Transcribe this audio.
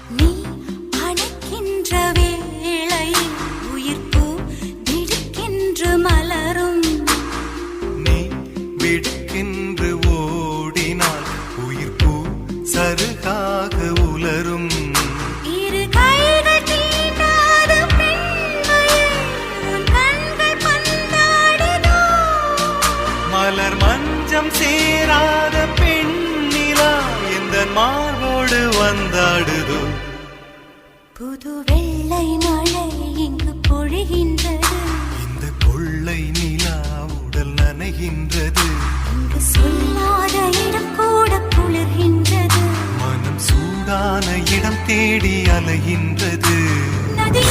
நீ அணைக்கின்ற வேளையில் உயிர்ப்பு திடுக்கென்று மலரும். நீ விடுக்கென்று ஓடினால் உயிர்ப்பு சருகாக உலரும். இரு கைகள் தீண்டாத பெண்மையை உன் கண்கள் பந்தாடுதோ. மலர் மஞ்சம் சேராத பெண்ணிலா எந்த மார்போடு வந்தாடுதோ. புது வெள்ளை மழை இங்கு பொழிகின்றது. இந்த கொள்ளை நிலா உடல் நனைகின்றது. இங்கு சொல்லாத இடம் கூட குளிர்கின்றது. மனம் சூடான இடம் தேடி அலைகின்றது. நதி